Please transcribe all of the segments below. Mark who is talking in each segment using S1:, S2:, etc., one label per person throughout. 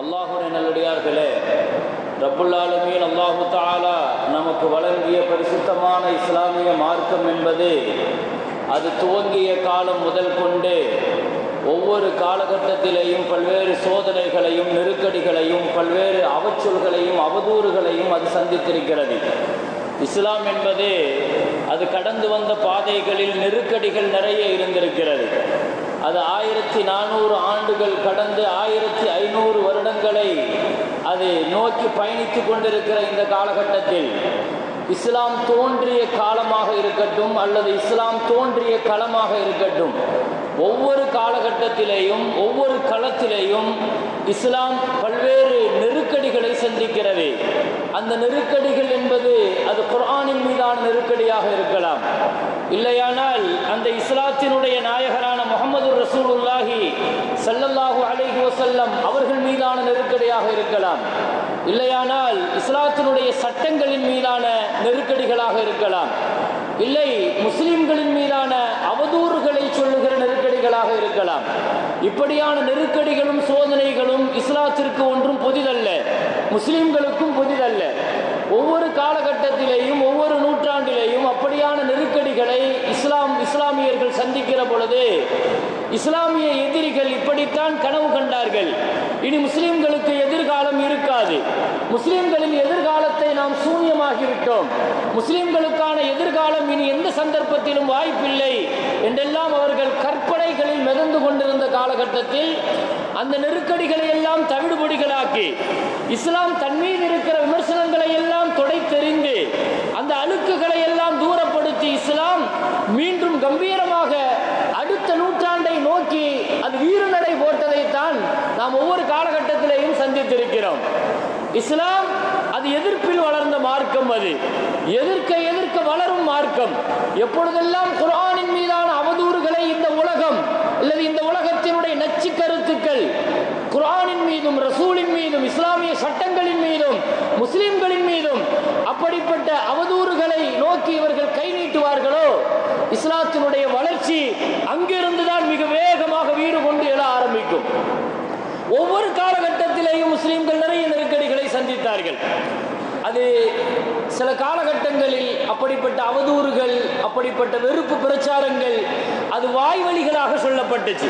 S1: அல்லாஹ்வின் நல்லடியார்களே, ரப்புல் ஆலமீன் அல்லாஹு தஆலா நமக்கு வழங்கிய பரிசுத்தமான இஸ்லாமிய மார்க்கம் என்பது அது துவங்கிய காலம் முதல் கொண்டு ஒவ்வொரு காலகட்டத்திலேயும் பல்வேறு சோதனைகளையும் நெருக்கடிகளையும் பல்வேறு அவச்சொல்களையும் அவதூறுகளையும் அது சந்தித்திருக்கிறது. இஸ்லாம் என்பது அது கடந்து வந்த பாதைகளில் நெருக்கடிகள் நிறைய இருந்திருக்கிறது. அது 1400 ஆண்டுகள் கடந்து 1500 வருடங்களை அது நோக்கி பயணித்து கொண்டிருக்கிற இந்த காலகட்டத்தில் இஸ்லாம் தோன்றிய காலமாக இருக்கட்டும் அல்லது இஸ்லாம் தோன்றிய களமாக இருக்கட்டும், ஒவ்வொரு காலகட்டத்திலேயும் ஒவ்வொரு களத்திலேயும் இஸ்லாம் பல்வேறு நெருக்கடிகளை சந்திக்கிறது. அந்த நெருக்கடிகள் என்பது அது குர்ஆனின் மீதான நெருக்கடியாக இருக்கலாம், இல்லையானால் அந்த இஸ்லாத்தினுடைய நாயகரான முஹம்மது ரசூலுல்லாஹி ஸல்லல்லாஹு அலைஹி வஸல்லம் அவர்கள் மீதான நெருக்கடியாக இருக்கலாம், இல்லையானால் இஸ்லாத்தினுடைய சட்டங்களின் மீதான நெருக்கடிகளாக இருக்கலாம், இல்லை முஸ்லிம்களின் மீதான அவதூறுகளை சொல்லுகிற நெருக்கடிகளாக இருக்கலாம். இப்படியான நெருக்கடிகளும் சோதனைகளும் இஸ்லாத்திற்கு ஒன்றும் புதிதல்ல, முஸ்லிம்களுக்கும் புதிதல்ல. ஒவ்வொரு காலகட்டத்திலேயும் ஒவ்வொரு நூற்றாண்டிலேயும் அப்படியான நெருக்கடிகளை இஸ்லாமியர்கள் சந்திக்கிற பொழுது இஸ்லாமிய எதிரிகள் இப்படித்தான் கனவு கண்டார்கள், இனி முஸ்லிம்களுக்கு எதிர்காலம் இருக்காது, முஸ்லிம்களின் எதிர்காலத்தை நாம் சூன்யமாகிவிட்டோம், முஸ்லிம்களுக்கான எதிர்காலம் இனி எந்த சந்தர்ப்பத்திலும் வாய்ப்பில்லை என்றெல்லாம் அவர்கள் கற்பனைகளில் மிதந்து கொண்டிருந்த காலகட்டத்தில் அந்த நெருக்கடிகளை எல்லாம் தவிடுபொடிகளாக்கி இஸ்லாம் தன் மீது இருக்கிற விமர்சனங்களை எல்லாம் தொடைத்தெறிந்து அந்த அழுக்குகளை எல்லாம் தூரப்படுத்தி இஸ்லாம் மீண்டும் கம்பீரமாக அடுத்த நூற்றாண்டை நோக்கி அது வீறுநடை போட்டதைத்தான் நாம் ஒவ்வொரு காலகட்டத்திலேயும் சந்தித்திருக்கிறோம். இஸ்லாம் அது எதிர்ப்பில் வளர்ந்த மார்க்கம், அது எதிர்க்க வளரும் மார்க்கம். எப்பொழுதெல்லாம் குர்ஆனின் மீதான அவதூறுகளை இந்த உலகம் அல்லது இந்த உலகத்தினுடைய நச்சு கருத்துக்கள் குர்ஆனின் மீதும் ரசூலின் மீதும் இஸ்லாமிய சட்டங்களின் மீதும் முஸ்லிம்களின் மீதும் அப்படிப்பட்ட அவதூறுகளை நோக்கி இவர்கள் கை நீட்டுவார்களோ, இஸ்லாத்தினுடைய வளர்ச்சி அங்கிருந்துதான் மிக வேகமாக வீடு கொண்டு எழ ஆரம்பிக்கும். ஒவ்வொரு காலகட்டத்திலேயும் முஸ்லிம்கள் நிறைய நெருக்கடிகளை சந்தித்தார்கள். அது சில காலகட்டங்களில் அப்படிப்பட்ட அவதூறுகள் அப்படிப்பட்ட வெறுப்பு பிரச்சாரங்கள் அது வாய்வழிகளாக சொல்லப்பட்டுச்சு.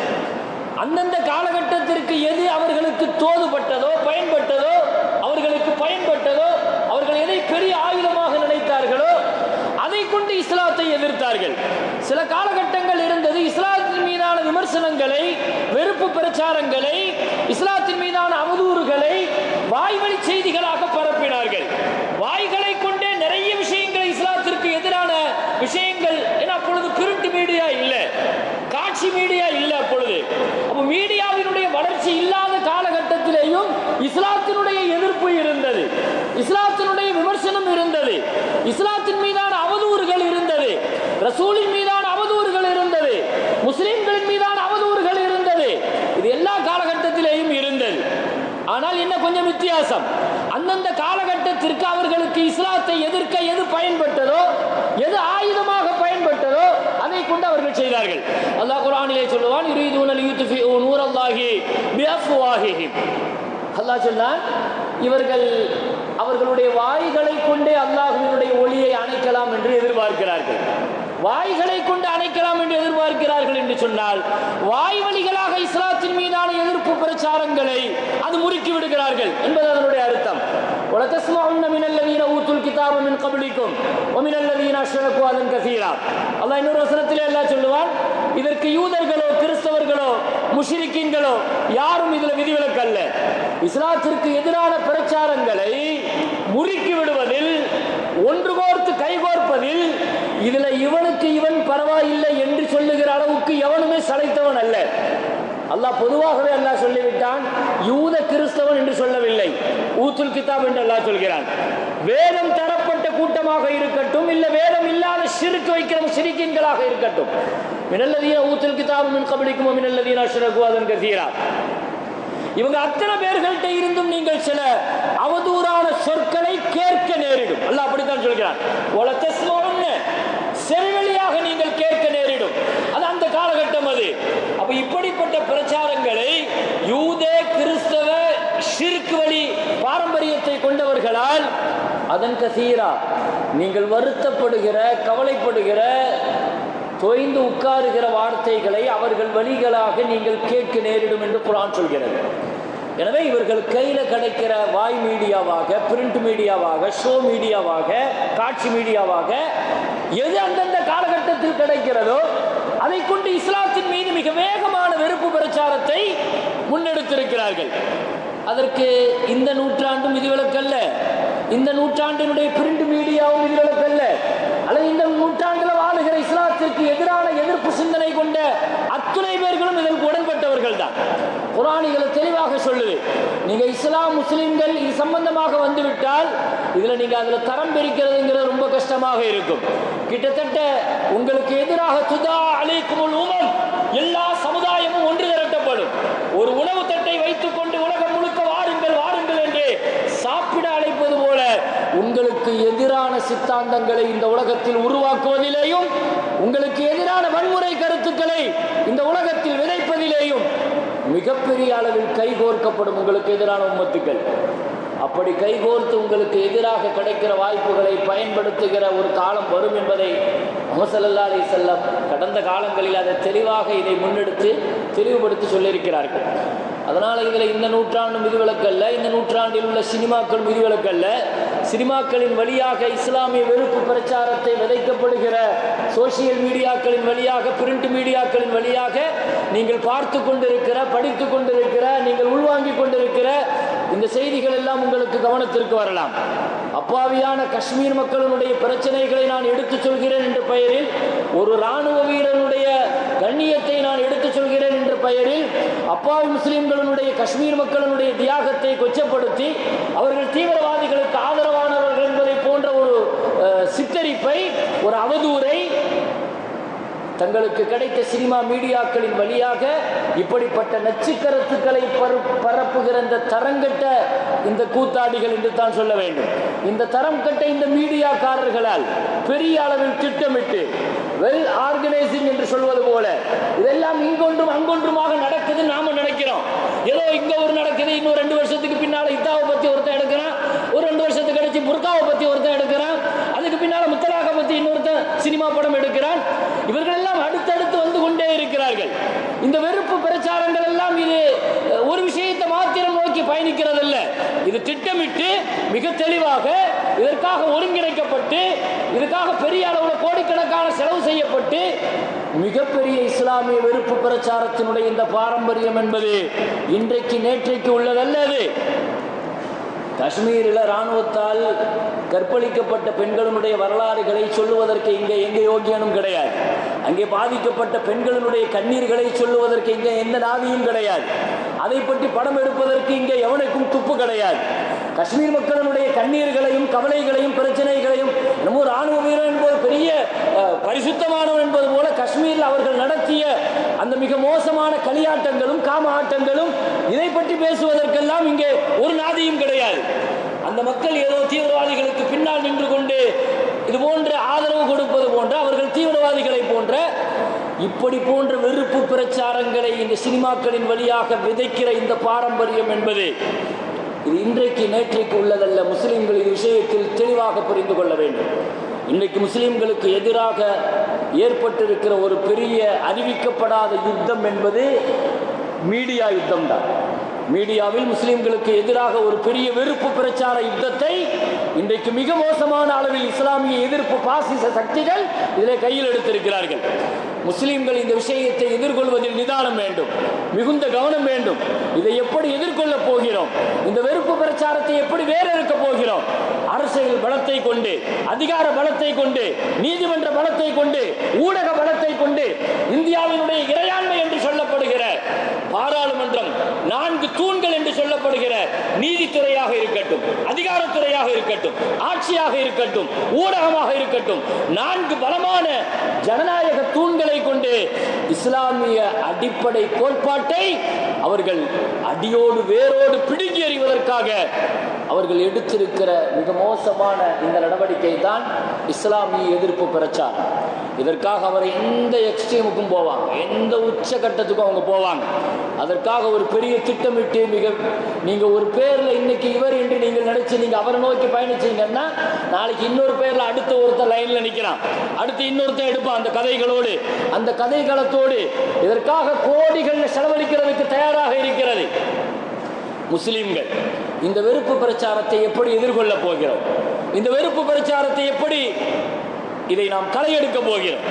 S1: அந்தந்த காலகட்டத்திற்கு எது அவர்களுக்கு தோதுபட்டதோ பயன்பட்டதோ அவர்களுக்கு பயன்பட்டதோ அவர்கள் எதை பெரிய ஆயுதமாக நினைத்தார்களோ அதை கொண்டு இஸ்லாத்தை எதிர்த்தார்கள். சில காலகட்டங்கள் இருந்தது, இஸ்லாத்தின் மீதான விமர்சனங்களை வெறுப்பு பிரச்சாரங்களை இஸ்லாத்தின் மீதான அவதூறுகளை வாய்வழி செய்திகளாக பரப்பினார்கள். வாய்களை கொண்டே நிறைய விஷயங்களை இஸ்லாத்திற்கு எதிரான விஷயங்கள், ஏன்னா அப்பொழுது பிரிண்ட் மீடியா இல்லை, காட்சி மீடியா இல்லை. அப்பொழுது அப்ப மீடியாவினுடைய வளர்ச்சி இல்லாத காலகட்டத்திலேயும் இஸ்லாத்தினுடைய எதிர்ப்பு இருந்தது, இஸ்லாத்தினுடைய விமர்சனம் இருந்தது, இஸ்லாத்தின் மீதான அவதூறுகள் இருந்தது, ரசூலின் மீதான அவதூறுகள் இருந்தது, முஸ்லிம்களின் மீதான அவதூறுகள் இருந்தது. இது எல்லா காலகட்டத்திலேயும் இருந்தது. ஆனால் என்ன கொஞ்சம் வித்தியாசம், அந்தந்த காலகட்டத்திற்கு அவர்களுக்கு இஸ்லாத்தை எதிர்க்க எது பயன்பட்டதோ எது ஆயுதமாக பயன்பட்டதோ அதை கொண்டு அவர்கள் செய்தார்கள். அல்லாஹ் குர்ஆனிலே சொல்லுவான், யுரீதுன லியுத்ஃபிஉ நூரல்லாஹி பிஅஃப்வாஹிஹிம். அல்லாஹ் சொன்னான், இவர்கள் அவர்களுடைய வாய்களை கொண்டே அல்லாஹ்வினுடைய ஒளியை அணைக்கலாம் என்று எதிர்பார்க்கிறார்கள். வாய்களை கொண்டு அணைக்கலாம் என்று எதிர்பார்க்கிறார்கள் என்று சொன்னால் வாய் வழிகளாக இஸ்லாத்தின் மீதான எதிர்ப்பு பிரச்சாரங்களை அது முறுக்கி விடுகிறார்கள் என்பது அதனுடைய அர்த்தம். வலதஸ்மஉன்ன மினல்லதீன ஊத்துல் கிதாப மின் கப்லிக்கும் வமினல்லதீன அஷ்ரகு அதன் கஸீரா. அல்லாஹ் இன்னொரு வசனத்திலே அல்லாஹ் சொல்லுவான், இதற்கு யூதர்களோ கிறிஸ்தவர்களோ முஷ்ரிக்கீன்களோ யாரும் இதில் விதிவிலக்கு அல்ல. இஸ்லாத்திற்கு எதிரான பிரச்சாரங்களை முறுக்கி விடுவதில் ஒன்று கோர்த்து கைகோர்ப்பதில் இதுல இவனுக்கு இவன் பரவாயில்லை என்று சொல்லுகிற அளவுக்கு எவனுமே சளைத்தவன் அல்ல. அல்லாஹ் பொதுவாகவே அல்லாஹ் சொல்லிவிட்டான், யூத கிறிஸ்தவன் என்று சொல்லவில்லை, ஊத்துல் கிதாப் என்று அல்லாஹ் சொல்கிறான். வேதம் தரப்பட்ட கூட்டமாக இருக்கட்டும், இல்ல வேதம் இல்லாத ஷிர்க் வைக்கிற முஷ்ரிக்கீன்களாக இருக்கட்டும், மினல்லதீன ஊத்துல் கிதாப மின் கப்லிக்கும் வமினல்லதீன அஷ்ரகு அதன் கஸீரா, இவங்க அத்தனை பேர்கள்ட்ட இருந்தும் நீங்கள் சில அவதூறான சொற்களை கேட்க நேரிடும். அல்லாஹ் அப்படித்தான் சொல்கிறான், செவிவழியாக நீங்கள் கேட்க நேரிடும். அது அந்த காலகட்டம் அது. அப்ப இப்படிப்பட்ட பிரச்சாரங்களை யூத கிறிஸ்தவ அதன் கசீரா, நீங்கள் வருத்தப்படுகிற, கவலைப்படுகிற, தொய்ந்து உட்காருகிற வார்த்தைகளை அவர்கள் வழிகளாக நீங்கள் கேட்க நேரிடும் என்று குர்ஆன் சொல்கிறது. எனவே இவர்கள் கையில் கிடைக்கிற வாய் மீடியாவாக, பிரிண்ட் மீடியாவாக, ஷோ மீடியாவாக, காட்சி மீடியாவாக எது அந்தந்த காலகட்டத்தில் கிடைக்கிறதோ அதை கொண்டு இஸ்லாத்தின் மீது மிக வேகமான வெறுப்பு பிரச்சாரத்தை முன்னெடுத்திருக்கிறார்கள். அதற்கு இந்த நூற்றாண்டும் விதிவிலக்கல்ல, இந்த நூற்றாண்டினுடைய பிரிண்ட் மீடியாவும் விதிவிலக்கல்ல, அல்லது இந்த நூற்றாண்டில் வாழுகிற இஸ்லாத்திற்கு எதிரான எதிர்ப்பு சிந்தனை கொண்ட அத்துணை பேர்களும் இதற்கு உடன்பட்டவர்கள் தான். குர்ஆனில் தெளிவாக சொல்லுது, நீங்க இஸ்லாம் முஸ்லிம்கள் இது சம்பந்தமாக வந்துவிட்டால் இதுல நீங்க அதுல தரம் பிரிக்கிறதுங்கிறது ரொம்ப கஷ்டமாக இருக்கும். கிட்டத்தட்ட உங்களுக்கு எதிராக துதா அலைக்குமுல் உமம், எல்லா சமுதாயமும் ஒன்று திரட்டப்படும். ஒரு உணவு தட்டை வைத்துக் கொண்டு உலகம் முழுக்க வாருங்கள் வாருங்கள் என்று சாப்பிட அழைப்பது போல உங்களுக்கு எதிரான சித்தாந்தங்களை இந்த உலகத்தில் உருவாக்குவதிலேயும், உங்களுக்கு எதிரான வன்முறை கருத்துக்களை இந்த உலகத்தில் விதைப்பதிலேயும் மிகப்பெரிய அளவில் கைகோர்க்கப்படும் உங்களுக்கு எதிரான உம்மத்துக்கள். அப்படி கைகோர்த்து உங்களுக்கு எதிராக கிடைக்கிற வாய்ப்புகளை பயன்படுத்துகிற ஒரு காலம் வரும் என்பதை முஹம்மது ஸல்லல்லாஹு அலைஹி வஸல்லம் கடந்த காலங்களில் அதை தெளிவாக இதை முன்னெடுத்து தெளிவுபடுத்தி சொல்லியிருக்கிறார்கள். அதனால் இதில் இந்த நூற்றாண்டும் விதிவிலக்கல்ல, இந்த நூற்றாண்டில் உள்ள சினிமாக்கள் விதிவிலக்கல்ல. சினிமாக்களின் வழியாக இஸ்லாமிய வெறுப்பு பிரச்சாரத்தை விதைக்கப்படுகிற சோசியல் மீடியாக்களின் வழியாக, பிரிண்ட் மீடியாக்களின் வழியாக நீங்கள் பார்த்து கொண்டிருக்கிற, படித்து கொண்டிருக்கிற, நீங்கள் உள்வாங்கிக் கொண்டிருக்கிற இந்த செய்திகள் எல்லாம் உங்களுக்கு கவனத்திற்கு வரலாம். அப்பாவியான காஷ்மீர் மக்களுடைய பிரச்சனைகளை நான் எடுத்துச் சொல்கிறேன் என்ற பெயரில், ஒரு இராணுவ வீரனுடைய கண்ணியத்தை நான் எடுத்துச் சொல்கிறேன் என்ற பெயரில் அப்பாவி முஸ்லிம்களுடைய காஷ்மீர் மக்களுடைய தியாகத்தை கொச்சப்படுத்தி அவர்கள் தீவிரவாதிகளுக்கு ஆதரவானவர்கள் என்பதை போன்ற ஒரு சித்தரிப்பை, ஒரு அவதூறை தங்களுக்கு கிடைத்த சினிமா மீடியாக்களின் வழியாக இப்படிப்பட்ட நச்சுக்கருத்துக்களை பரப்புகிற இந்த தரங்கட்ட இந்த கூத்தாடிகள் என்று தான் சொல்ல வேண்டும். இந்த தரம் கட்ட இந்த மீடியாக்காரர்களால் பெரிய அளவில் திட்டமிட்டு, வெல் ஆர்கனைசிங் என்று சொல்வது போல, இதெல்லாம் இங்கொன்றும் அங்கொன்றுமாக நடக்குது. நாம நினைக்கிறோம் ஏதோ இங்க ஒரு நடக்குது, இன்னும் 2 வருஷத்துக்கு பின்னால இத்தாவை பத்தி ஒருத்தன் எடுக்கிறான், ஒரு 2 வருஷத்துக்கு கழிச்சு புர்காவை பத்தி ஒருத்தன் எடுக்கிறான், அதுக்கு பின்னால முத்தலாக பத்தி இன்னொருத்தன் சினிமா படம் எடுக்கிறான். இவர்கள் எல்லாம் அடுத்தடுத்து வந்து கொண்டே இருக்கிறார்கள். இந்த வெறுப்பு பிரச்சாரங்கள் எல்லாம் இது ஒரு விஷயத்தை மாத்திரம் நோக்கி பயணிக்கிறதல்ல, இது திட்டமிட்டு மிக தெளிவாக இதற்காக ஒருங்கிணைக்கப்பட்டு, இதற்காக பெரிய அளவில் கோடிக்கணக்கான செலவு செய்யப்பட்டு மிகப்பெரிய இஸ்லாமிய வெறுப்பு பிரச்சாரத்தினுடைய இந்த பாரம்பரியம் என்பது இன்றைக்கு நேற்றைக்கு உள்ளதல்ல. அது காஷ்மீரில் இராணுவத்தால் கற்பழிக்கப்பட்ட பெண்களுடைய வரலாறுகளை சொல்லுவதற்கு இங்கே எங்கே யோகியனும் கிடையாது. அங்கே பாதிக்கப்பட்ட பெண்களுடைய கண்ணீர்களை சொல்லுவதற்கு இங்கே எந்த நாவியும் கிடையாது. அதை பற்றி படம் எடுப்பதற்கு இங்கே எவனுக்கும் துப்பு கிடையாது. காஷ்மீர் மக்களுடைய கண்ணீர்களையும் கவலைகளையும் பிரச்சனைகளையும் நம்ம இராணுவ வீரர் என்பது பெரிய பரிசுத்தமானவர் என்பது போல காஷ்மீரில் அவர்கள் நடத்திய அந்த மிக மோசமான களியாட்டங்களும் காம ஆட்டங்களும் இதை பற்றி பேசுவதற்கெல்லாம் இங்கே ஒரு நாதியும் கிடையாது. அந்த மக்கள் ஏதோ தீவிரவாதிகளுக்கு பின்னால் நின்று கொண்டு இது போன்ற ஆதரவு கொடுப்பது போன்ற, அவர்கள் தீவிரவாதிகளை போன்ற இப்படி போன்ற வெறுப்பு பிரச்சாரங்களை இந்த சினிமாக்களின் வழியாக விதைக்கிற இந்த பாரம்பரியம் என்பது இது இன்றைக்கு நேற்றைக்கு உள்ளதல்ல. முஸ்லிம்கள் இது விஷயத்தில் தெளிவாக புரிந்து கொள்ள வேண்டும். இன்றைக்கு முஸ்லிம்களுக்கு எதிராக ஏற்பட்டிருக்கிற ஒரு பெரிய அறிவிக்கப்படாத யுத்தம் என்பது மீடியா யுத்தம் தான். மீடியாவில் முஸ்லிம்களுக்கு எதிராக ஒரு பெரிய வெறுப்பு பிரச்சார யுத்தத்தை இன்றைக்கு மிக மோசமான அளவில் இஸ்லாமிய எதிர்ப்பு பாசிச சக்திகள் இதில் கையில் எடுத்திருக்கிறார்கள். முஸ்லிம்கள் இந்த விஷயத்தை எதிர்கொள்வதில் நிதானம் வேண்டும், மிகுந்த கவனம் வேண்டும். இதை எப்படி எதிர்கொள்ளப் போகிறோம், இந்த வெறுப்பு பிரச்சாரத்தை எப்படி வேறறுக்க போகிறோம்? அரசியல் பலத்தை கொண்டு, அதிகார பலத்தை கொண்டு, நீதிமன்ற பலத்தை கொண்டு, ஊடக பலத்தை கொண்டு, இந்தியாவினுடைய இறையாண்மை என்று சொல்லப்படுகிற பாராளுமன்றம், 4 தூண்கள் என்று சொல்லப்படுகிற நீதித்துறையாக இருக்கட்டும், அதிகாரத்துறையாக இருக்கட்டும், ஆட்சியாக இருக்கட்டும், ஊடகமாக இருக்கட்டும், 4 பலமான ஜனநாயக தூண்களை கொண்டு இஸ்லாமிய அடிப்படை கோட்பாட்டை அவர்கள் அடியோடு வேரோடு பிடுங்கி எறிவதற்காக அவர்கள் எடுத்திருக்கிற மிக மோசமான இந்த நடவடிக்கை தான் இஸ்லாமிய எதிர்ப்பு பிரச்சாரம். இதற்காக அவர் எந்த எக்ஸ்ட்ரீமுக்கும் போவாங்க, எந்த உச்சகட்டத்துக்கும் அவங்க போவாங்க. அதற்காக ஒரு பெரிய திட்டமிட்டு நீங்கள் ஒரு பேரில் இன்னைக்கு இவர் என்று நீங்கள் நினைச்சு நீங்கள் அவரை நோக்கி பயணிச்சீங்கன்னா நாளைக்கு இன்னொரு பேரில் அடுத்த ஒருத்தர் லைனில் நிற்கிறான், அடுத்து இன்னொருத்தர் எடுப்பான். அந்த கதைகளோடு அந்த கதைகளத்தோடு இதற்காக கோடிகள் செலவழிக்கிறதுக்கு தயாராக இருக்கிறது. முஸ்லிம்கள் இந்த வெறுப்பு பிரச்சாரத்தை எப்படி எதிர்கொள்ள போகிறோம்? இந்த வெறுப்பு பிரச்சாரத்தை எப்படி இதை நாம் களையெடுக்க போகிறோம்,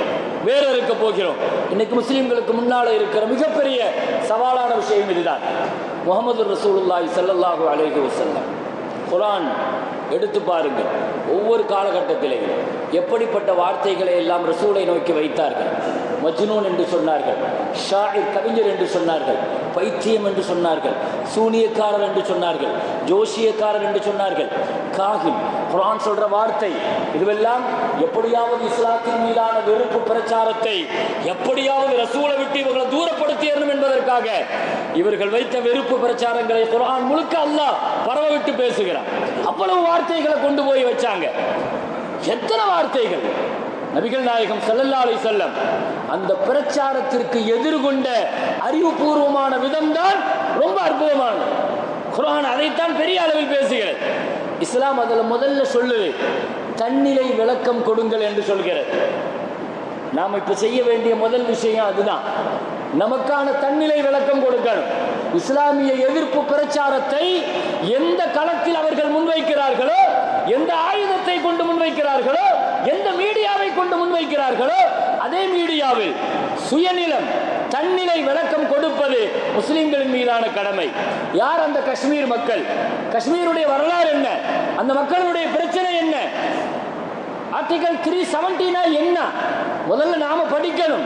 S1: வேறறுக்க போகிறோம்? இன்னைக்கு முஸ்லிம்களுக்கு முன்னால இருக்கிற மிகப்பெரிய சவாலான விஷயம் இதுதான். முஹம்மது ரசூலுல்லாஹி ஸல்லல்லாஹு அலைஹி வஸல்லம் குர்ஆன் எடுத்து பாருங்கள். ஒவ்வொரு காலகட்டத்திலேயும் எப்படிப்பட்ட வார்த்தைகளை எல்லாம் ரசூலை நோக்கி வைத்தார்கள். மஜ்னூன் என்று சொன்னார்கள், ஷாயிர் கவிஞர் என்று சொன்னார்கள், பைத்தியம் என்று சொன்னார்கள், சூனியக்காரர் என்று சொன்னார்கள், ஜோஷியக்காரர் என்று சொன்னார்கள், காஹின். குர்ஆன் சொல்ற வார்த்தை இதுவெல்லாம் எப்படியாவது இஸ்லாத்தின் மீதான வெறுப்பு பிரச்சாரத்தை எப்படியாவது ரசூலை விட்டு இவர்களை தூரப்படுத்தியணும் என்பதற்காக இவர்கள் வைத்த வெறுப்பு பிரச்சாரங்களை குர்ஆன் முழுக்க அல்லாஹ் பரவ விட்டு பேசுகிறார். அவ்வளவு வார்த்தைகளை கொண்டு போய் வச்சாங்க. எத்தனை வார்த்தைகள்! நபிகள் நாயகம் ஸல்லல்லாஹு அலைஹி வஸல்லம் அந்த பிரச்சாரத்திற்கு எதிர்கொண்ட அறிவுபூர்வமான விதம்தான் ரொம்ப அற்புதமானது. குர்ஆன் அதைத்தான் பெரிய அளவில் பேசுகிறது. இஸ்லாம் அதில் முதல்ல சொல்லுது, தன்னிலை விளக்கம் கொடுங்கள் என்று சொல்கிறது. நாம் இப்ப செய்ய வேண்டிய முதல் விஷயம் அதுதான். நமக்கான தன்னிலை விளக்கம் கொடுக்கணும். இஸ்லாமிய எதிர்ப்பு பிரச்சாரத்தை எந்த களத்தில் அவர்கள் முன்வைக்கிறார்களோ, எந்த ஆயுதத்தை கொண்டு முன்வைக்கிறார்களோ, எந்த மீடியாவை கொண்டு முன்வைக்கிறார்களோ, அதே மீடியாவில் சுயநிலம் தன்னிலை விளக்கம் கொடுப்பது முஸ்லிம்களின் மீதான கடமை. யார் அந்த காஷ்மீர் மக்கள்? காஷ்மீருடைய வரலாறு என்ன? அந்த மக்களுடைய பிரச்சனை என்ன? ஆர்டிகல் 370 என்ன? முதல்ல நாம படிக்கணும்.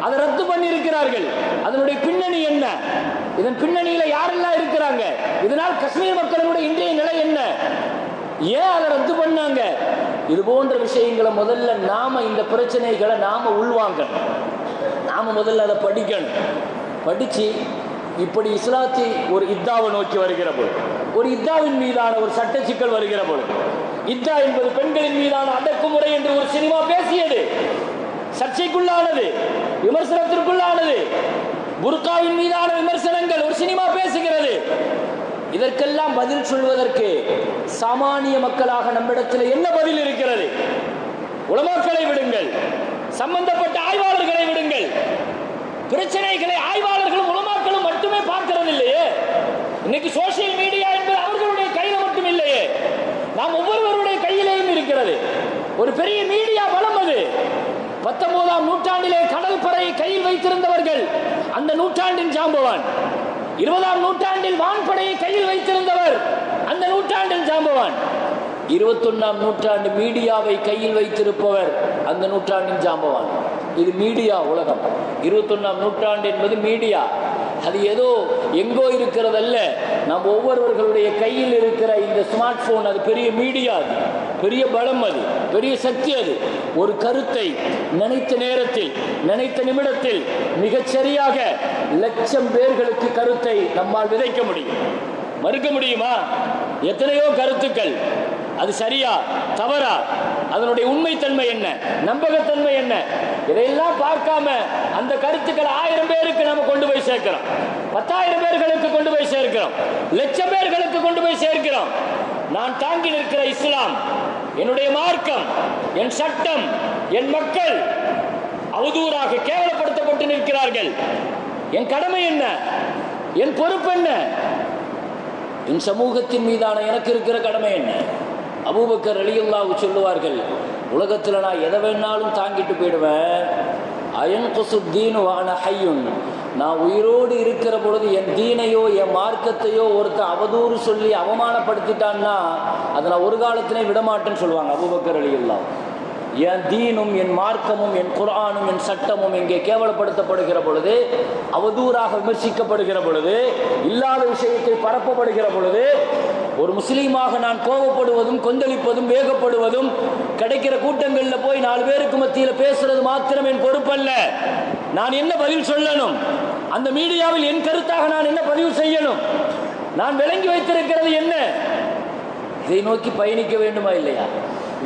S1: அதை ரத்து பண்ணி இருக்கிறார்கள். அதனுடைய பின்னணி என்ன? இதன் பின்னணியில யாரெல்லாம் இருக்கிறாங்க? இதனால் காஷ்மீர் மக்களுடைய இன்றைய நிலை என்ன? ஏன் அதை ரத்து பண்ணாங்க? இது போன்ற விஷயங்களை முதல்ல நாம இந்த பிரச்சனைகளை நாம உள்வாங்கணும். நாம முதல்ல அதை படிக்கணும். படிச்சு இப்படி இஸ்லாத்தை ஒரு இத்தாவை நோக்கி வருகிற பொழுது, ஒரு இத்தாவின் மீதான ஒரு சட்ட சிக்கல் வருகிற பொழுது, இத்தா என்பது பெண்களின் மீதான அடக்குமுறை என்று ஒரு சினிமா பேசியது, சர்ச்சைக்குள்ளானது, விமர்சனத்திற்குள்ளானது. புர்காவின் மீதான விமர்சனங்கள் ஒரு சினிமா பேசுகிறது. இதற்கெல்லாம் பதில் சொல்வதற்கு சாமானிய மக்களாக நம்மிடத்தில் என்ன பதில் இருக்கிறது? உலமாக்களை விடுங்கள், சம்பந்தப்பட்ட ஆய்வாளர்களை விடுங்கள். பிரச்சனைகளை ஆய்வாளர்களும் உலமாக்களும் மட்டுமே பார்க்கிறது இல்லையே. இன்னைக்கு சோசியல் மீடியா என்பது அவர்களுடைய கையில மட்டும் இல்லையே, நாம் ஒவ்வொருவருடைய கையிலேயும் இருக்கிறது. ஒரு பெரிய மீடியா பலம் அது. 19ஆம் நூற்றாண்டிலே கடல் பறையை கையில் வைத்திருந்தவர்கள் அந்த நூற்றாண்டின் ஜாம்பவான். 20ஆம் நூற்றாண்டில் வான்படையை கையில் வைத்திருந்தவர் அந்த நூற்றாண்டின் ஜாம்பவான். 21ஆம் நூற்றாண்டு மீடியாவை கையில் வைத்திருப்பவர் அந்த நூற்றாண்டின் ஜாம்பவான். இது மீடியா உலகம். 21ஆம் நூற்றாண்டு என்பது மீடியா. அது ஏதோ எங்கோ இருக்கிறதல்ல, நம் ஒவ்வொருவர்களுடைய கையில் இருக்கிற இந்த ஸ்மார்ட் போன் அது பெரிய மீடியா, அது பெரிய பலம், அது பெரிய சக்தி. அது ஒரு கருத்தை நினைத்த நேரத்தில், நினைத்த நிமிடத்தில் மிகச்சரியாக லட்சம் பேர்களுக்கு கருத்தை நம்மால் விதைக்க முடியும். மறுக்க முடியுமா? எத்தனையோ கருத்துக்கள், அது சரியா தவறா, அதனுடைய உண்மைத்தன்மை என்ன, நம்பகத்தன்மை என்ன, இதையெல்லாம் பார்க்காம அந்த கருத்துக்கள் 1000 பேருக்கு நம்ம கொண்டு போய் சேர்க்கிறோம், 10,000 பேர்களுக்கு கொண்டு போய் சேர்க்கிறோம், லட்சம் பேர்களுக்கு கொண்டு போய் சேர்க்கிறோம். நான் தாங்கி நிற்கிற இஸ்லாம், என்னுடைய மார்க்கம், என் சட்டம், என் மக்கள் அவதூறாக கேவலப்படுத்தப்பட்டு நிற்கிறார்கள். என் கடமை என்ன? என் பொறுப்பு என்ன? என் சமூகத்தின் மீதான எனக்கு இருக்கிற கடமை என்ன? அபூபக்கர் ரலியல்லாஹு சொல்லுவார்கள், உலகத்தில் நான் எதை வேணாலும் தாங்கிட்டு போயிடுவேன். அயன்குசுத்தீனு வான ஹய்யுன், நான் உயிரோடு இருக்கிற பொழுது என் தீனையோ என் மார்க்கத்தையோ ஒருத்தன் அவதூறு சொல்லி அவமானப்படுத்திட்டான்னா அதை நான் ஒரு காலத்திலே விடமாட்டேன்னு சொல்லுவாங்க அபூபக்கர் ரலியல்லாஹு. என் தீனும் என் மார்க்கமும் என் குர்ஆனும் என் சட்டமும் இங்கே கேவலப்படுத்தப்படுகிற பொழுது, அவதூறாக விமர்சிக்கப்படுகிற பொழுது, இல்லாத விஷயத்தை பரப்பப்படுகிற பொழுது, ஒரு முஸ்லீமாக நான் கோபப்படுவதும் கொந்தளிப்பதும் வேகப்படுவதும், கிடைக்கிற கூட்டங்களில் போய் 4 பேருக்கு மத்தியில் பேசுறது மாத்திரம் என் பொறுப்பல்ல. நான் என்ன பதில் சொல்லணும்? அந்த மீடியாவில் என் கருத்தாக நான் என்ன பதிவு செய்யணும்? நான் விளங்கி வைத்திருக்கிறது என்ன? இதை நோக்கி பயணிக்க வேண்டுமா இல்லையா?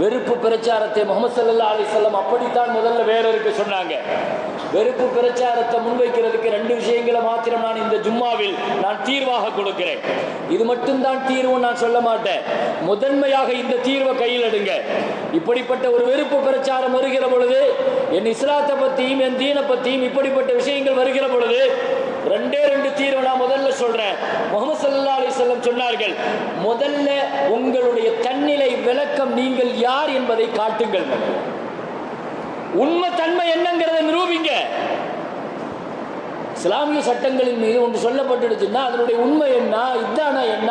S1: வெறுப்பு பிரச்சாரத்தை முஹம்மது ஸல்லல்லாஹு அலைஹி வஸல்லம் அப்படித்தான் முதல்ல வேறருக்கு சொன்னாங்க. வெறுப்பு பிரச்சாரத்தை முன்வைக்கிறதுக்கு 2 விஷயங்களை மாத்திரம் நான் இந்த ஜும்மாவில் நான் தீர்வாக கொடுக்கிறேன். இது மட்டும்தான் தீர்வு நான் சொல்ல மாட்டேன். முதன்மையாக இந்த தீர்வை கையில் எடுங்க. இப்படிப்பட்ட ஒரு வெறுப்பு பிரச்சாரம் வருகிற பொழுது, என் இஸ்லாத்தை பற்றியும் என் தீனை பற்றியும் இப்படிப்பட்ட விஷயங்கள் வருகிற பொழுது 2 தீர்வு நான் முதல்ல சொல்றேன். முஹம்மது ஸல்லல்லாஹு அலைஹி வஸல்லம் சொன்னார்கள், முதல்ல உங்களுடைய தன்னிலை விளக்கம், நீங்கள் யார் என்பதை காட்டுங்கள். உண்மை தன்மை என்னங்கிறத நிரூபிங்க. இஸ்லாமிய சட்டங்களின் மீது ஒன்று சொல்லப்பட்டுடுச்சுன்னா அதனுடைய உண்மை என்ன, இதானா என்ன,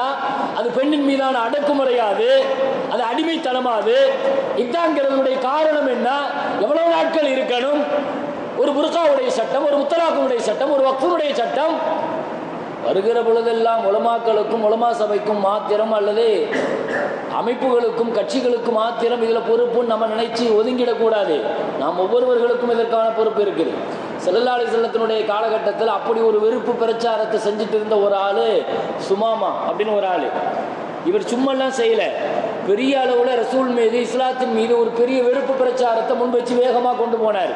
S1: அது பெண்ணின் மீதான அடக்குமுறையாது, அது அடிமைத்தனமாது, இதாங்கிறதுடைய காரணம் என்ன, எவ்வளவு நாட்கள் இருக்கணும், ஒரு புர்காவுடைய சட்டம், ஒரு முத்தலாக்குடைய சட்டம், ஒரு வக்ஃபுடைய சட்டம் வருகிற பொழுதெல்லாம் உலமாக்களுக்கும் உலமா சபைக்கும் மாத்திரம் அல்லது அமைப்புகளுக்கும் கட்சிகளுக்கும் மாத்திரம் இதில் பொறுப்புன்னு நம்ம நினைச்சு ஒதுங்கிடக்கூடாது. நாம் ஒவ்வொருவர்களுக்கும் இதற்கான பொறுப்பு இருக்குது. ஸல்லல்லாஹு அலைஹி வஸல்லத்தினுடைய காலகட்டத்தில் அப்படி ஒரு வெறுப்பு பிரச்சாரத்தை செஞ்சுட்டு இருந்த ஒரு ஆள் சுமாமா அப்படின்னு ஒரு ஆள். இவர் சும்மெல்லாம் செய்யல, பெரிய அளவில் ரசூல் மீது இஸ்லாத்தின் மீது ஒரு பெரிய வெறுப்பு பிரச்சாரத்தை முன் வச்சு வேகமாக கொண்டு போனார்.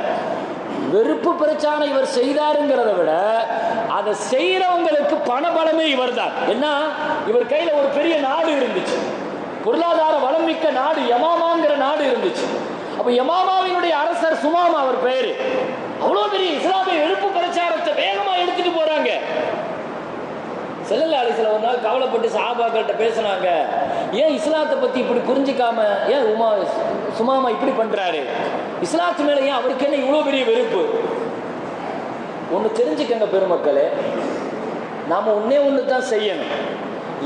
S1: வெறுப்பு பிரச்சாரம் இவர் செய்தாருங்கிறத விட அதை செய்யறவங்களுக்கு பணபலமே இவர் தான். என்ன, இவர் கையில ஒரு பெரிய நாடு இருந்துச்சு, பொருளாதார வளம் மிக்க நாடு, யமாமாங்கிற நாடு இருந்துச்சு. அப்ப யமாமாவினுடைய அரசர் சுமாமா அவர் பெயரு. அவ்வளவு பெரிய இஸ்லாமிய வெறுப்பு பிரச்சாரத்தை வேகமா எடுத்துட்டு போறாங்க. ஸல்லல்லாஹு அலைஹி வஸல்லம் ஒரு நாள் கவலைப்பட்டு சஹாபாக்கள்கிட்ட பேசினாங்க, ஏன் இஸ்லாத்தை பத்தி இப்படி புரிஞ்சுக்காம ஏன் சுமாமா இப்படி பண்றாரு, இஸ்லாத்து மேல ஏன் அவருக்கு என்ன இவ்வளவு பெரிய வெறுப்பு? ஒன்று தெரிஞ்சுக்கங்க பெருமக்களே, நாம ஒண்ணு தான் செய்யணும்.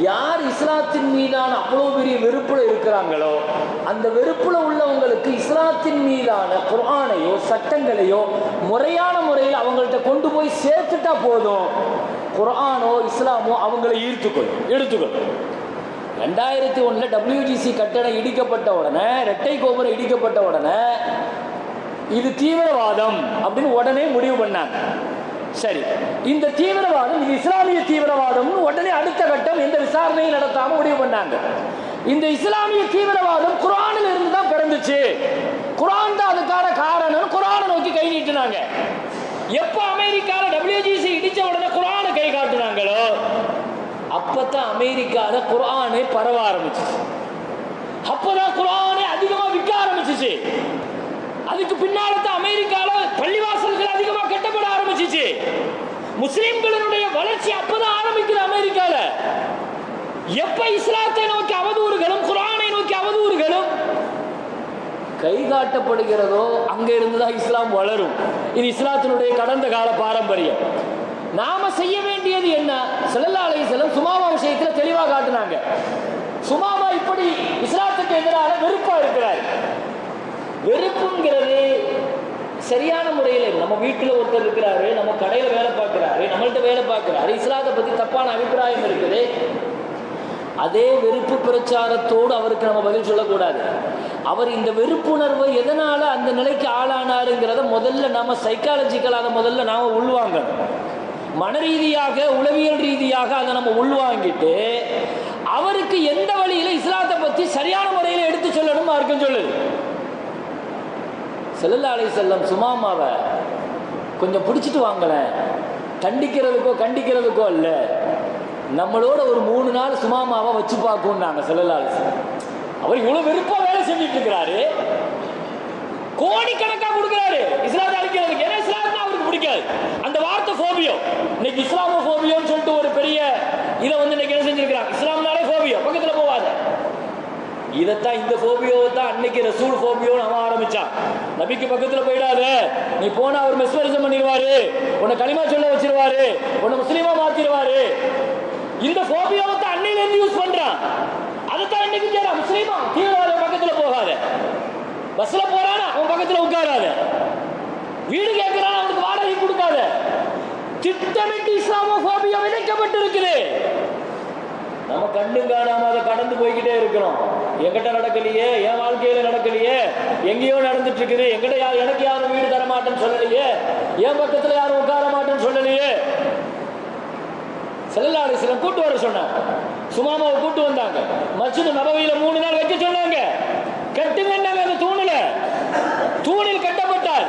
S1: யார் இஸ்லாத்தின் மீதான அவ்வளவு பெரிய வெறுப்புல இருக்கிறாங்களோ அந்த வெறுப்புல உள்ளவங்களுக்கு இஸ்லாத்தின் மீதான குர்ஆனையோ சட்டங்களையோ முறையான முறையில் அவங்கள்ட்ட கொண்டு போய் சேர்த்துட்டா போதும், குர்ஆனோ இஸ்லாமோ அவங்களை எடுத்துக்கொள்ளும். 2001 WGC கட்டடம் இடிக்கப்பட்ட உடனே, இரட்டை கோபுரம் இடிக்கப்பட்ட உடனே இது தீவிரவாதம் அப்படின்னு உடனே முடிவு பண்ணாங்க. சரி, இந்த தீவிரவாதம் இது இஸ்லாமிய தீவிரவாதம் உடனே அடுத்த கட்டம் எந்த விசாரணையும் நடத்தாம முடிவு பண்ணாங்க. இந்த இஸ்லாமிய தீவிரவாதம் குர்ஆனில் இருந்து தான் பிறந்துச்சு, குர்ஆன் தான் அதுக்கான காரணம், குர்ஆனை நோக்கி கை நீட்டினாங்க. எப்ப அமெரிக்கால WGC இடிச்ச உடனே குர்ஆனை கை காட்டினாங்களோ அப்பதான் அமெரிக்கால குர்ஆனே பரவ ஆரம்பிச்சிச்சு, அப்பதான் குர்ஆனே அதிகமா விற்க ஆரம்பிச்சிச்சு. அதுக்கு பின்னால்தான் அமெரிக்கால பள்ளிவாசல்கள் அதிகமா கட்டப்பட ஆரம்பிச்சிச்சு. முஸ்லிம்களுடைய வளர்ச்சி அப்பதான் ஆரம்பிக்குது அமெரிக்கால. எப்ப இஸ்லாத்தை நோக்கி அவதூறுகளும் குர்ஆனை நோக்கி அவதூறுகளும் கை காட்டப்படுகிறதோ அங்க இருந்துதான் இஸ்லாம் வளரும். இது இஸ்லாத்தினுடைய கடந்த கால பாரம்பரியம். நாம செய்ய வேண்டியது என்ன? ஸல்லல்லாஹு அலைஹி வஸல்லம் சுமாமா விஷயத்துல தெளிவா காட்டினாங்க. சுமாமா இப்படி இஸ்லாத்துக்கு எதிரான வெறுப்பா இருக்கிறார். வெறுப்புங்கிறது சரியான முறையில், நம்ம வீட்டில் ஒருத்தர் இருக்கிறாரு, நம்ம கடையில் வேலை பார்க்கிறாரு, நம்மள்ட்ட வேலை பார்க்கிறாரு, இஸ்லாத்தை பத்தி தப்பான அபிப்பிராயம் இருக்குது, அதே வெறுப்பு பிரச்சாரத்தோடு அவருக்கு நம்ம பதில் சொல்லக்கூடாது. அவர் இந்த வெறுப்புணர்வை எதனால அந்த நிலைக்கு ஆளானாருங்கிறத முதல்ல நாம சைக்காலஜிக்கலாக முதல்ல நாம உள்வாங்கணும். மன ரீதியாக உளவியல் ரீதியாக அதை நம்ம உள்வாங்கிட்டு அவருக்கு எந்த வழியில இஸ்லாத்தை பத்தி சரியான முறையில் எடுத்து சொல்லணும் மார்க்கம் சொல்லுது. ஸல்லல்லாஹு அலைஹி வஸல்லம் சுமாமாவை கொஞ்சம் பிடிச்சிட்டு வாங்கலேன், கண்டிக்கிறதுக்கோ இல்ல, நம்மளோட ஒரு 3 நாள் சுமாமாவை வச்சு பார்க்கணும்னாங்க ஸல்லல்லாஹு அலைஹி வஸல்லம். அவர் இவ்வளவு வெறுப்பா வேலை செஞ்சுட்டு இருக்கிறாரு, கோடிக்கணக்கா கொடுக்கிறாரு இஸ்லாத்தை அழிக்கிறதுக்கு. ஏன்னா இஸ்லாம்னா அவருக்கு பிடிக்காது, அந்த வார்த்தை ஃபோபியோ. இன்னைக்கு இஸ்லாமோ ஃபோபியோன்னு சொல்லிட்டு ஒரு பெரிய இதை இன்னைக்கு என்ன செஞ்சிருக்கிறாங்க, இஸ்லாம்னாலே ஃபோபியோ, பக்கத்துல போவாத. இதைத்தான் இந்த ஃபோபியோவை தான் அன்னைக்கு ரசூல் ஃபோபியோன்னு அவன் ஆரம்பிச்சான். நபிக்கு பக்கத்துல போயிடாத, நீ போனா அவர் மெஸ்வரிசம் பண்ணிடுவாரு, உன்னை களிமா சொல்ல வச்சிருவாரு, உன்னை முஸ்லீமா மாத்திடுவாரு. இந்த ஃபோபியோவை தான் அன்னையில இருந்து யூஸ் பண்றான். அதைத்தான் இன்னைக்கு செய்யறான். முஸ்லீமா தீவிரவாத பக்கத்துல போகாத, பஸ்ல போறானா அவன் பக்கத்துல உட்காராத, வீடு கேட்கிறான் அவனுக்கு வாடகை கொடுக்காத. திட்டமிட்டு இஸ்லாமோபோபியா விதைக்கப்பட்டு இருக்குது. நம்ம கண்ணும் காணாம அதை கடந்து போய்கிட்டே இருக்கிறோம். எங்கிட்ட நடக்கலையே, என் வாழ்க்கையில நடக்கலையே, எங்கேயோ நடந்துட்டு இருக்குது. எங்கிட்ட எனக்கு யாரும் வீடு தர மாட்டேன்னு சொல்லலையே, என் பக்கத்துல யாரும் உட்கார மாட்டேன்னு சொல்லலையே. ஸல்லல்லாஹு அலைஹி வஸல்லம் கூட்டு வர சொன்னாங்க. சுமாமாவை கூட்டு வந்தாங்க. மஸ்ஜித் நபவியில 3 நாள் வைக்க சொன்னாங்க.
S2: கட்டுங்கன்னாங்க. அந்த தூணில் கட்டப்பட்டார்.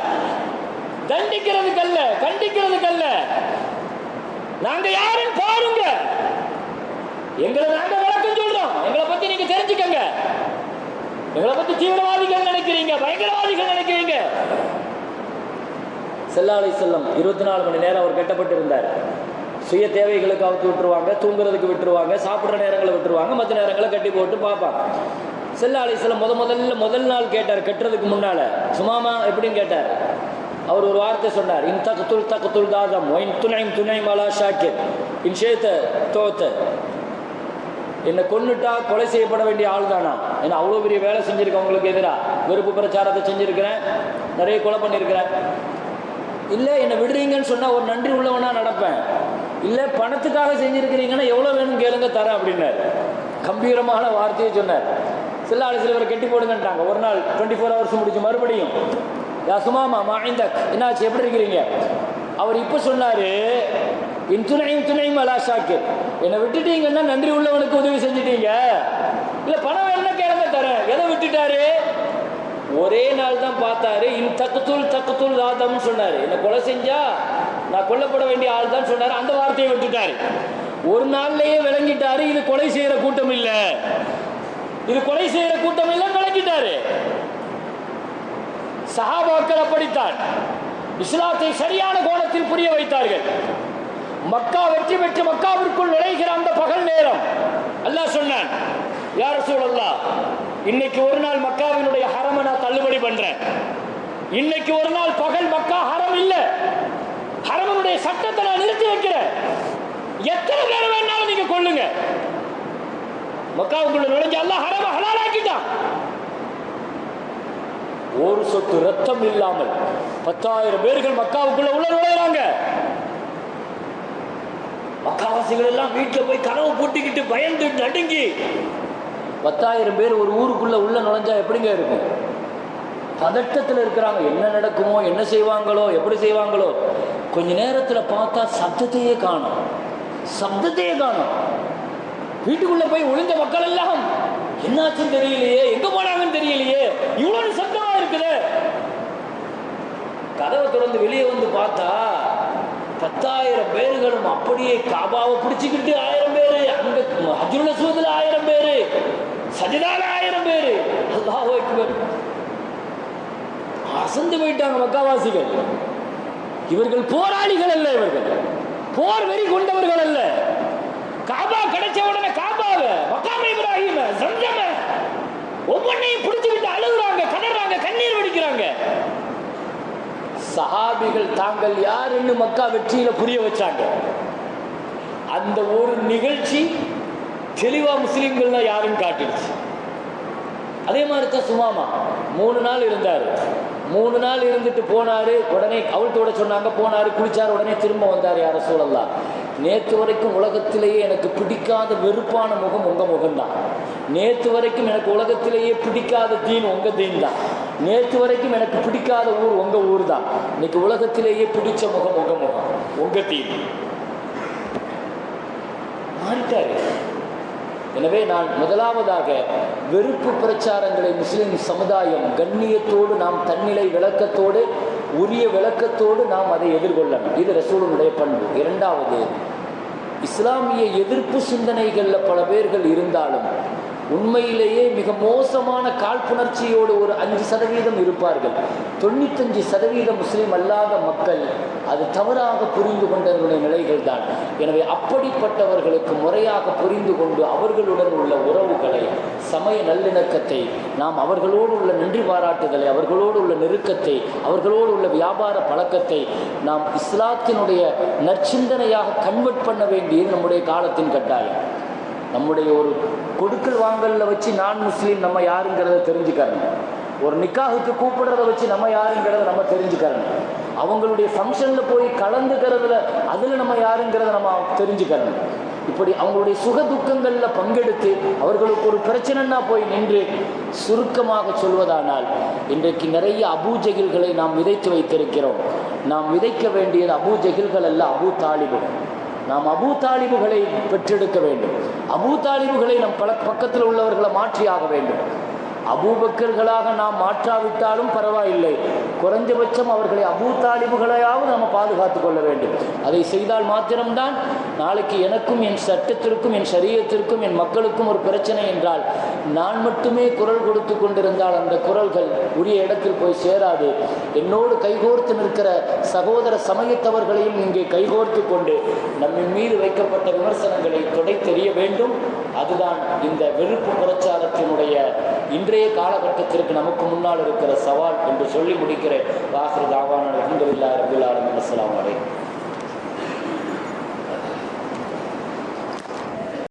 S2: தண்டிக்கிறதுக்கல்ல, கண்டிக்கிறதுக்கல்ல. நாங்க யாருன்னு பாருங்க, எங்களை நாங்க விளக்கம் சொல்றோம், எங்களை பத்தி நீங்க தெரிஞ்சுக்கங்க. எங்களை பத்தி தீவிரவாதிகள் நினைக்கிறீங்க, பயங்கரவாதிகள் நினைக்கிறீங்க. ஸல்லல்லாஹு அலைஹி வஸல்லம் 24 மணி நேரம் அவர் கட்டப்பட்டிருந்தார். சுய தேவைகளுக்கு அவுத்து விட்டுருவாங்க, தூங்குறதுக்கு விட்டுருவாங்க, சாப்பிட்ற நேரங்களை விட்டுருவாங்க, மற்ற நேரங்களை கட்டி போட்டு பார்ப்பாங்க. ஸல்லல்லாஹு அலைஹி வஸல்லம் முதல் நாள் கேட்டார், கட்டுறதுக்கு முன்னால சுமாமா எப்படின்னு கேட்டார். அவர் ஒரு வார்த்தை சொன்னார், இன் தக்துல் தாதம் இன் துனைம் அலா ஷாக்கிர் இன் ஷேத்த தோத்த. என்னை கொன்னுட்டா கொலை செய்யப்பட வேண்டிய ஆள் தானா? ஏன்னா அவ்வளோ பெரிய வேலை செஞ்சுருக்கேன், உங்களுக்கு எதிராக வெறுப்பு பிரச்சாரத்தை செஞ்சுருக்கிறேன், நிறைய கொலை பண்ணியிருக்கிறேன். இல்லை என்னை விடுறீங்கன்னு சொன்னால் ஒரு நன்றி உள்ளவனா நடப்பேன். இல்லை பணத்துக்காக செஞ்சுருக்கிறீங்கன்னா எவ்வளோ வேணும் கேளுங்க தரேன் அப்படின்னார். கம்பீரமான வார்த்தையை சொன்னார். ஸல்லல்லாஹு அலைஹி வஸல்லம் கெட்டி போடுங்கன்ட்டாங்க. ஒரு நாள் 24 ஹவர்ஸ் முடிச்சு மறுபடியும் யா சுமாமா மாஇந்தக், என்னாச்சு, எப்படி இருக்கிறீங்க? அவர் இப்போ சொன்னார், இன் துணையும் அலா ஷாக்கிர், என்னை விட்டுட்டீங்கன்னா நன்றி உள்ளவனுக்கு உதவி செஞ்சுட்டீங்க. இல்லை பணம் வேணும்னா கேளுங்க தரேன். எதை விட்டுட்டாரு? ஒரே நாள் தான் பார்த்தாரு. இன் தக்குத்துல் தாதம்னு சொன்னார். என்னை கொலை செஞ்சா நான் கொல்லப்பட வேண்டிய ஆள் தான் சொன்னார். அந்த வார்த்தையை விட்டுட்டாரு. ஒரு நாள்லயே விளங்கிட்டாரு, இது கொலை செய்யற கூட்டம் இல்ல, இது கொலை செய்யற கூட்டம் இல்ல, விளங்கிட்டாரு. சஹாபாக்கள் அப்படித்தான் இஸ்லாத்தை சரியான கோணத்தில் புரிய வைத்தார்கள். மக்கா வெற்றி பெற்று மக்காவிற்குள் நுழைகிற அந்த பகல் நேரம் அல்லாஹ் சொன்னான், யா ரசூலல்லாஹ், இன்னைக்கு ஒரு நாள் மக்காவினுடைய ஹரமை நான் தள்ளுபடி பண்றேன். இன்னைக்கு ஒரு நாள் பகல் மக்கா ஹரம் இல்ல, ஹரமனுடைய சட்டத்தை நான் நிறுத்தி வைக்கிறேன். எத்தனை பேர் வேணாலும் நீங்க கொள்ளுங்க. மக்காவுக்குள்ள நுழைஞ்சு அல்லாஹ் ஹரம ஹலாலாக்கிட்டான். ஒரு சொட்டு ரத்தம் இல்லாமல் 10,000 பேர்கள் மக்காவுக்குள்ள உள்ள நுழைறாங்க. மக்காவாசிகள் எல்லாம் வீட்டுல போய் கனவு பூட்டிக்கிட்டு பயந்து நடுங்கி, 10,000 பேர் ஒரு ஊருக்குள்ள உள்ள நுழைஞ்சா எப்படிங்க இருக்கும்? பதட்டத்தில் இருக்கிறாங்க. என்ன நடக்குமோ, என்ன செய்வாங்களோ, எப்படி செய்வாங்களோ. கொஞ்ச நேரத்தில் பார்த்தா சப்தத்தையே காணும். வீட்டுக்குள்ள போய் ஒளிந்த மக்கள் எல்லாம் என்னாச்சுன்னு தெரியலையே, எங்க போனாங்கன்னு தெரியலையே, இவ்வளவு சத்தமா இருக்குது. கதவை திறந்து வெளியே வந்து பார்த்தா 10,000 பேர்களும் அப்படியே காபாவை பிடிச்சுக்கிட்டு 1000 பேரு, அங்க ஹஜ்ருல் அஸ்வதுல 1000 பேரு, சஜிதால 1000 பேரு. அல்லாஹ் அக்பர். அசந்து போயிட்டாங்க மக்காவாசிகள். இவர்கள் போராளிகள் அல்ல, இவர்கள் போர் வெறி கொண்டவர்கள் அல்ல. காபா கிடைச்ச உடனே காபாவை, மக்காம் இப்ராஹிம, ஜம்ஜம ஒவ்வொன்றையும் பிடிச்சுக்கிட்டு அழுகுறாங்க, கதறாங்க, கண்ணீர் வடிக்கிறாங்க. சஹாபிகள் தாங்கள் யாருன்னு மக்கா வெற்றியில புரிய வச்சாங்க. அந்த ஒரு நிகழ்ச்சி தெளிவா முஸ்லிம்கள்னா யாருன்னு காட்டிடுச்சு. அதே மாதிரி தான் சுமாமா 3 நாள் இருந்தாரு. 3 நாள் இருந்துட்டு போனாரு. உடனே அவள்கிட்ட சொன்னாங்க, போனாரு, குளிச்சாரு, உடனே திரும்ப வந்தார். யா ரசூலல்லாஹ், நேற்று வரைக்கும் உலகத்திலேயே எனக்கு பிடிக்காத வெறுப்பான முகம் உங்க முகம்தான். நேற்று வரைக்கும் எனக்கு உலகத்திலேயே பிடிக்காத தீன் உங்க தீன் தான். நேற்று வரைக்கும் எனக்கு பிடிக்காத ஊர் உங்க ஊர் தான். இன்னைக்கு உலகத்திலேயே பிடிச்ச முகம் உங்க முகம், உங்க தீன். மாறிட்டாரு. எனவே நான் முதலாவதாக வெறுப்பு பிரச்சாரங்களை முஸ்லிம் சமுதாயம் கண்ணியத்தோடு, நாம் தன்னிலை விளக்கத்தோடு, உரிய விளக்கத்தோடு நாம் அதை எதிர்கொள்ளணும். இது ரசூலுடைய பண்பு. இரண்டாவது, இஸ்லாமிய எதிர்ப்பு சிந்தனைகளில் பல பேர்கள் இருந்தாலும் உண்மையிலேயே மிக மோசமான காழ்ப்புணர்ச்சியோடு ஒரு 5% இருப்பார்கள். 95% முஸ்லீம் அல்லாத மக்கள் அது தவறாக புரிந்து கொண்டவர்களுடைய நிலைகள் தான். எனவே அப்படிப்பட்டவர்களுக்கு முறையாக புரிந்து கொண்டு அவர்களுடன் உள்ள உறவுகளை, சமய நல்லிணக்கத்தை, நாம் அவர்களோடு உள்ள நன்றி பாராட்டுதலை, அவர்களோடு உள்ள நெருக்கத்தை, அவர்களோடு உள்ள வியாபார பழக்கத்தை நாம் இஸ்லாத்தினுடைய நற்சிந்தனையாக கன்வெர்ட் பண்ண வேண்டியது நம்முடைய காலத்தின் கட்டாயம். நம்முடைய ஒரு கொடுக்கல் வாங்கல்ல வச்சு நான் முஸ்லீம் நம்ம யாருங்கிறத தெரிஞ்சுக்கணும். ஒரு நிக்காஹுக்கு கூப்பிடுறத வச்சு நம்ம யாருங்கிறத நம்ம தெரிஞ்சுக்கணும். அவங்களுடைய ஃபங்க்ஷனில் போய் கலந்துக்கிறதுல அதில் நம்ம யாருங்கிறத நம்ம தெரிஞ்சுக்கணும். இப்படி அவங்களுடைய சுக துக்கங்களில் பங்கெடுத்து அவர்களுக்கு ஒரு பிரச்சனைன்னா போய் நின்று, சுருக்கமாக சொல்வதானால் இன்றைக்கு நிறைய அபூஜகில்களை நாம் விதைத்து வைத்திருக்கிறோம். நாம் விதைக்க வேண்டியது அபூஜகில்கள் அல்ல, அபூ தாலிபுகள். நாம் அபூ தாலிபுகளை பெற்றெடுக்க வேண்டும். அபூ தாலிபுகளை நம் பக்கத்தில் உள்ளவர்களை மாற்றியாக வேண்டும். அபூபக்கர்களாக நாம் மாற்றாவிட்டாலும் பரவாயில்லை, குறைஞ்சபட்சம் அவர்களை அபூ தாலிபுகளையாவது நம்ம பாதுகாத்து கொள்ள வேண்டும். அதை செய்தால் மாத்திரம்தான் நாளைக்கு எனக்கும் என் சட்டத்திற்கும் என் சரீரத்திற்கும் என் மக்களுக்கும் ஒரு பிரச்சனை என்றால் நான் மட்டுமே குரல் கொடுத்து கொண்டிருந்தால் அந்த குரல்கள் உரிய இடத்தில் போய் சேராது. என்னோடு கைகோர்த்து நிற்கிற சகோதர சமயத்தவர்களையும் இங்கே கைகோர்த்து கொண்டு நம்மின் மீது வைக்கப்பட்ட விமர்சனங்களை தொடை தெரிய வேண்டும். அதுதான் இந்த வெறுப்பு பிரச்சாரத்தினுடைய இன்றைய காலகட்டத்திற்கு நமக்கு முன்னால் இருக்கிற சவால் என்று சொல்லி முடிக்கிறேன். வாஹிர் தாவானா அல்ஹம்துலில்லாஹி ரப்பில் ஆலமீன். அஸ்ஸலாமு அலைக்கும்.